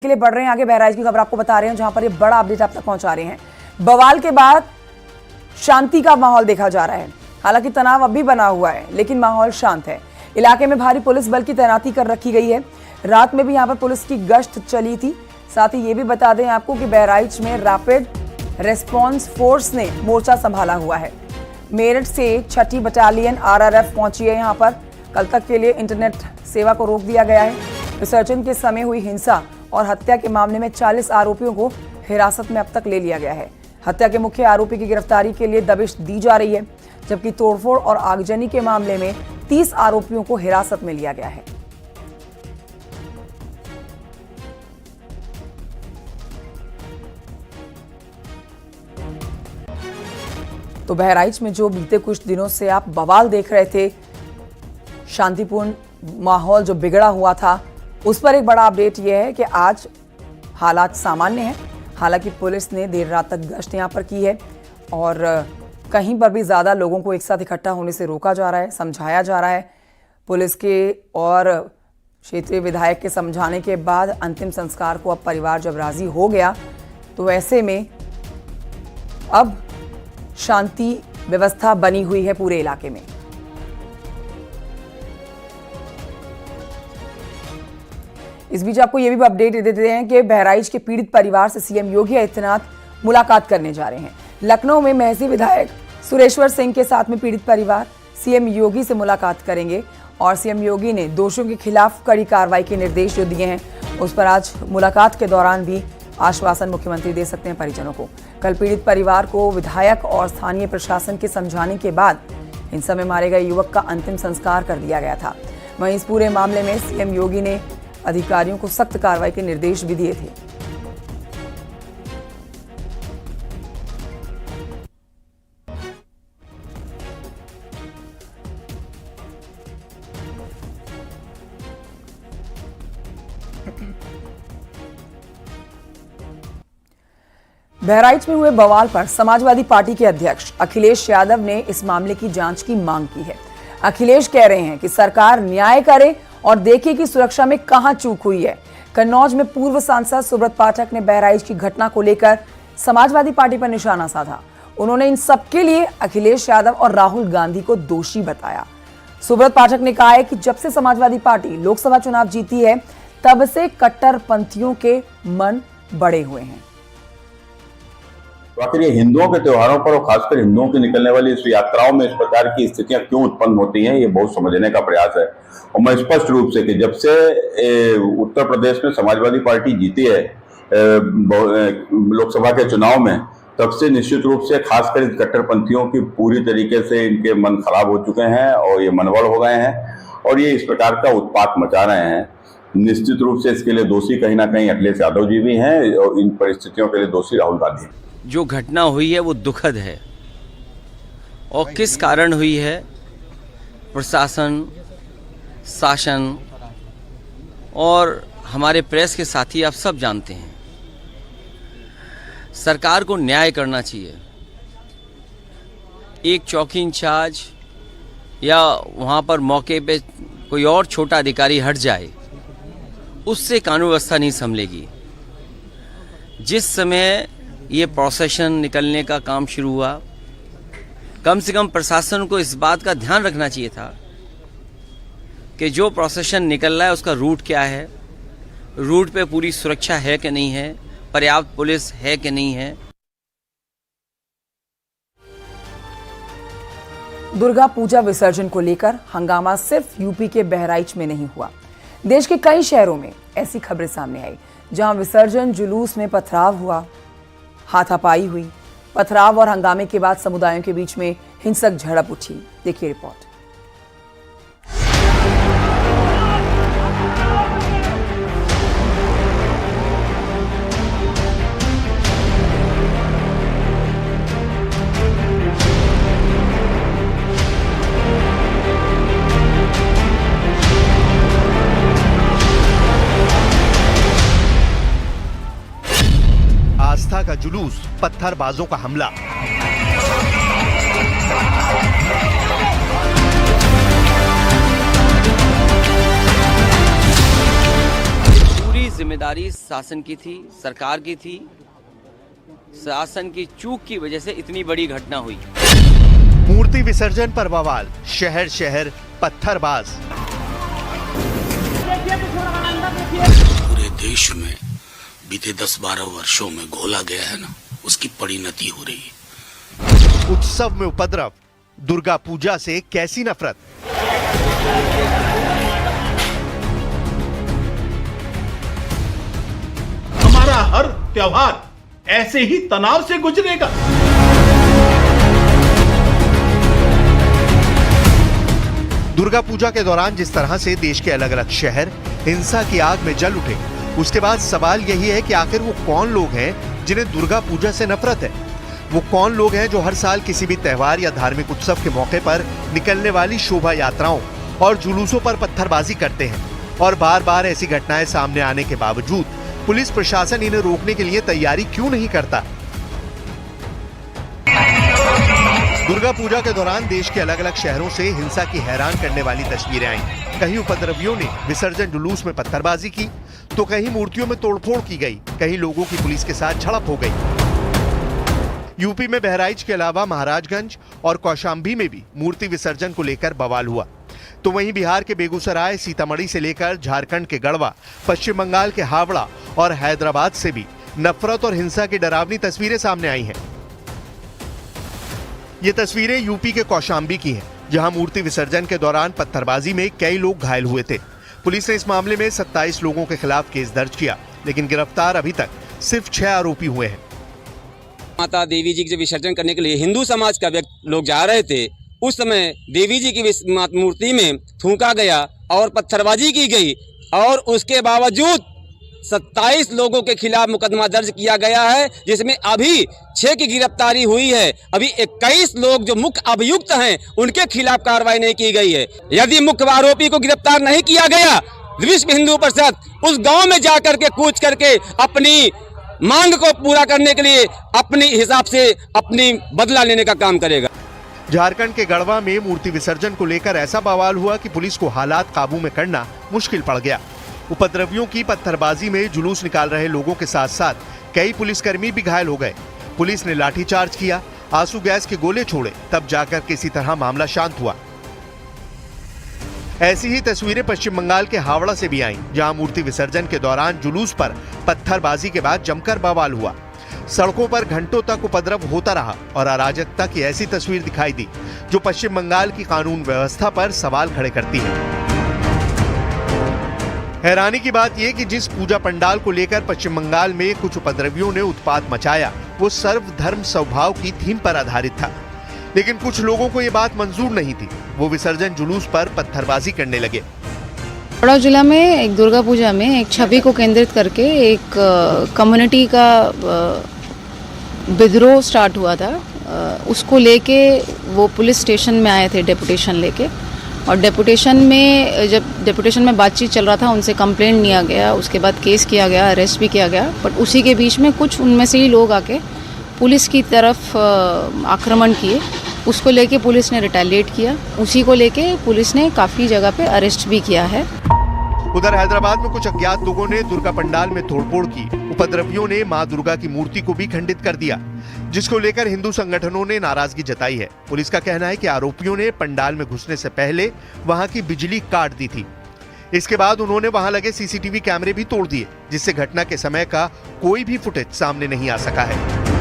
के लिए बढ़ रहे हैं आगे। बहराइच की खबर आपको बता रहे हैं, जहां पर ये बड़ा अपडेट आप तक पहुंचा रहे हैं। बवाल के बाद शांति का माहौल देखा जा रहा है। हालांकि तनाव अब भी बना हुआ है, लेकिन माहौल शांत है। इलाके में भारी पुलिस बल की तैनाती कर रखी गई है। रात में भी यहां पर पुलिस की गश्त चली थी। साथ ही ये भी बता दें आपको कि बहराइच में रैपिड रेस्पॉन्स फोर्स ने मोर्चा संभाला हुआ है। मेरठ से 6ठी बटालियन RRF पहुंची है यहां पर। कल तक के लिए इंटरनेट सेवा को रोक दिया गया है। विसर्जन के समय हुई हिंसा और हत्या के मामले में 40 आरोपियों को हिरासत में अब तक ले लिया गया है। हत्या के मुख्य आरोपी की गिरफ्तारी के लिए दबिश दी जा रही है, जबकि तोड़फोड़ और आगजनी के मामले में 30 आरोपियों को हिरासत में लिया गया है। तो बहराइच में जो बीते कुछ दिनों से आप बवाल देख रहे थे, शांतिपूर्ण माहौल जो बिगड़ा हुआ था, उस पर एक बड़ा अपडेट यह है कि आज हालात सामान्य हैं। हालांकि पुलिस ने देर रात तक गश्त यहां पर की है और कहीं पर भी ज़्यादा लोगों को एक साथ इकट्ठा होने से रोका जा रहा है, समझाया जा रहा है। पुलिस के और क्षेत्रीय विधायक के समझाने के बाद अंतिम संस्कार को अब परिवार जब राजी हो गया, तो ऐसे में अब शांति व्यवस्था बनी हुई है पूरे इलाके में। इस बीच आपको यह भी अपडेट दे देते हैं कि बहराइच के पीड़ित परिवार से सीएम योगी आदित्यनाथ मुलाकात करने जा रहे हैं। लखनऊ में महसी विधायक सुरेश्वर सिंह के साथ में पीड़ित परिवार सीएम योगी से मुलाकात करेंगे और सीएम योगी ने दोषियों के खिलाफ कड़ी कार्रवाई के निर्देश जो दिए हैं, उस पर आज मुलाकात के दौरान भी आश्वासन मुख्यमंत्री दे सकते हैं परिजनों को। कल पीड़ित परिवार को विधायक और स्थानीय प्रशासन के समझाने के बाद हिंसा में मारे गए युवक का अंतिम संस्कार कर दिया गया था। वहीं इस पूरे मामले में सीएम योगी ने अधिकारियों को सख्त कार्रवाई के निर्देश भी दिए थे। बहराइच में हुए बवाल पर समाजवादी पार्टी के अध्यक्ष अखिलेश यादव ने इस मामले की जांच की मांग की है। अखिलेश कह रहे हैं कि सरकार न्याय करे और देखे कि सुरक्षा में कहां चूक हुई है। कन्नौज में पूर्व सांसद सुब्रत पाठक ने बहराइच की घटना को लेकर समाजवादी पार्टी पर निशाना साधा। उन्होंने इन सबके लिए अखिलेश यादव और राहुल गांधी को दोषी बताया। सुब्रत पाठक ने कहा है कि जब से समाजवादी पार्टी लोकसभा चुनाव जीती है, तब से कट्टरपंथियों के मन बड़े हुए हैं। तो आखिर ये हिंदुओं के त्योहारों पर और खासकर हिंदुओं की निकलने वाली इस यात्राओं में इस प्रकार की स्थितियां क्यों उत्पन्न होती हैं, ये बहुत समझने का प्रयास है। और मैं स्पष्ट रूप से कि जब से उत्तर प्रदेश में समाजवादी पार्टी जीती है लोकसभा के चुनाव में, तब से निश्चित रूप से खासकर इन कट्टरपंथियों की पूरी तरीके से इनके मन खराब हो चुके हैं और ये मनवड़ हो गए हैं और ये इस प्रकार का उत्पात मचा रहे हैं। निश्चित रूप से इसके लिए दोषी कहीं ना कहीं अखिलेश यादव जी भी हैं और इन परिस्थितियों के लिए दोषी राहुल गांधी। जो घटना हुई है वो दुखद है और किस कारण हुई है, प्रशासन, शासन और हमारे प्रेस के साथी आप सब जानते हैं। सरकार को न्याय करना चाहिए। एक चौकी इंचार्ज या वहाँ पर मौके पे कोई और छोटा अधिकारी हट जाए, उससे कानून व्यवस्था नहीं संभलेगी। जिस समय ये प्रोसेशन निकलने का काम शुरू हुआ, कम से कम प्रशासन को इस बात का ध्यान रखना चाहिए था कि जो प्रोसेशन निकल रहा है उसका रूट क्या है, रूट पे पूरी सुरक्षा है कि नहीं है, पर्याप्त पुलिस है कि नहीं है। दुर्गा पूजा विसर्जन को लेकर हंगामा सिर्फ यूपी के बहराइच में नहीं हुआ। देश के कई शहरों में ऐसी खबरें सामने आई, जहां विसर्जन जुलूस में पथराव हुआ, हाथापाई हुई। पथराव और हंगामे के बाद समुदायों के बीच में हिंसक झड़प उठी। देखिए रिपोर्ट। आस्था का जुलूस, पत्थरबाजों का हमला। जिम्मेदारी शासन की थी, सरकार की थी। शासन की चूक की वजह से इतनी बड़ी घटना हुई। मूर्ति विसर्जन पर बवाल, शहर शहर पत्थरबाज। पूरे देश में बीते 10-12 वर्षों में घोला गया है ना, उसकी परिणति हो रही है। उत्सव में उपद्रव, दुर्गा पूजा से कैसी नफरत। हमारा हर त्योहार ऐसे ही तनाव से गुजरेगा। दुर्गा पूजा के दौरान जिस तरह से देश के अलग अलग शहर हिंसा की आग में जल उठे, उसके बाद सवाल यही है कि आखिर वो कौन लोग हैं जिन्हें दुर्गा पूजा से नफरत है। वो कौन लोग हैं जो हर साल किसी भी त्योहार या धार्मिक उत्सव के मौके पर निकलने वाली शोभा यात्राओं और जुलूसों पर पत्थरबाजी करते हैं, और बार बार ऐसी घटनाएं सामने आने के बावजूद पुलिस प्रशासन इन्हें रोकने के लिए तैयारी क्यों नहीं करता। दुर्गा पूजा के दौरान देश के अलग अलग शहरों से हिंसा की हैरान करने वाली तस्वीरें आई। कहीं उपद्रवियों ने विसर्जन जुलूस में पत्थरबाजी की, तो कहीं मूर्तियों में तोड़फोड़ की गई, कहीं लोगों की पुलिस के साथ झड़प हो गई। यूपी में बहराइच के अलावा महाराजगंज और कौशाम्बी में भी मूर्ति विसर्जन को लेकर बवाल हुआ। तो वहीं बिहार के बेगूसराय, सीतामढ़ी से लेकर झारखंड के गढ़वा, पश्चिम बंगाल के हावड़ा और हैदराबाद से भी नफरत और हिंसा की डरावनी तस्वीरें सामने आई हैं। ये तस्वीरें यूपी के कौशाम्बी की हैं, जहां मूर्ति विसर्जन के दौरान पत्थरबाजी में कई लोग घायल हुए थे। पुलिस ने इस मामले में 27 लोगों के खिलाफ केस दर्ज किया, लेकिन गिरफ्तार अभी तक सिर्फ 6 आरोपी हुए हैं। माता देवी जी के विसर्जन करने के लिए हिंदू समाज का लोग जा रहे थे, उस समय देवी जी की मूर्ति में थूका गया और पत्थरबाजी की गई, और उसके बावजूद 27 लोगों के खिलाफ मुकदमा दर्ज किया गया है, जिसमें अभी 6 की गिरफ्तारी हुई है। अभी 21 लोग जो मुख्य अभियुक्त हैं उनके खिलाफ कार्रवाई नहीं की गई है। यदि मुख्य आरोपी को गिरफ्तार नहीं किया गया, विश्व हिंदू परिषद उस गांव में जाकर के कूच करके अपनी मांग को पूरा करने के लिए अपनी हिसाब से अपनी बदला लेने का काम करेगा। झारखंड के गढ़वा में मूर्ति विसर्जन को लेकर ऐसा बवाल हुआ कि पुलिस को हालात काबू में करना मुश्किल पड़ गया। उपद्रवियों की पत्थरबाजी में जुलूस निकाल रहे लोगों के साथ साथ कई पुलिसकर्मी भी घायल हो गए। पुलिस ने लाठीचार्ज किया, आंसू गैस के गोले छोड़े, तब जाकर किसी तरह मामला शांत हुआ। ऐसी ही तस्वीरें पश्चिम बंगाल के हावड़ा से भी आईं, जहां मूर्ति विसर्जन के दौरान जुलूस पर पत्थरबाजी के बाद जमकर बवाल हुआ। सड़कों पर घंटों तक उपद्रव होता रहा और अराजकता की ऐसी तस्वीर दिखाई दी जो पश्चिम बंगाल की कानून व्यवस्था पर सवाल खड़े करती है। हैरानी की बात यह कि जिस पूजा पंडाल को लेकर पश्चिम बंगाल में कुछ उपद्रवियों ने उत्पात मचाया, वो सर्वधर्म स्वभाव की थीम पर आधारित था, लेकिन कुछ लोगों को ये बात मंजूर नहीं थी। वो विसर्जन जुलूस पर पत्थरबाजी करने लगे। हावड़ा जिला में एक दुर्गा पूजा में एक छवि को केंद्रित करके एक कम्युनिटी का विद्रोह स्टार्ट हुआ था। उसको लेके वो पुलिस स्टेशन में आए थे डेपुटेशन लेके, और डेपुटेशन में बातचीत चल रहा था, उनसे कंप्लेंट लिया गया, उसके बाद केस किया गया, अरेस्ट भी किया गया। बट उसी के बीच में कुछ उनमें से ही लोग आके पुलिस की तरफ आक्रमण किए। उसको लेके पुलिस ने रिटेलिएट किया, उसी को लेके पुलिस ने काफ़ी जगह पे अरेस्ट भी किया है। उधर हैदराबाद में कुछ अज्ञात लोगों ने दुर्गा पंडाल में तोड़फोड़ की। उपद्रवियों ने मां दुर्गा की मूर्ति को भी खंडित कर दिया, जिसको लेकर हिंदू संगठनों ने नाराजगी जताई है। पुलिस का कहना है कि आरोपियों ने पंडाल में घुसने से पहले वहां की बिजली काट दी थी। इसके बाद उन्होंने वहां लगे सीसीटीवी कैमरे भी तोड़ दिए, जिससे घटना के समय का कोई भी फुटेज सामने नहीं आ सका है।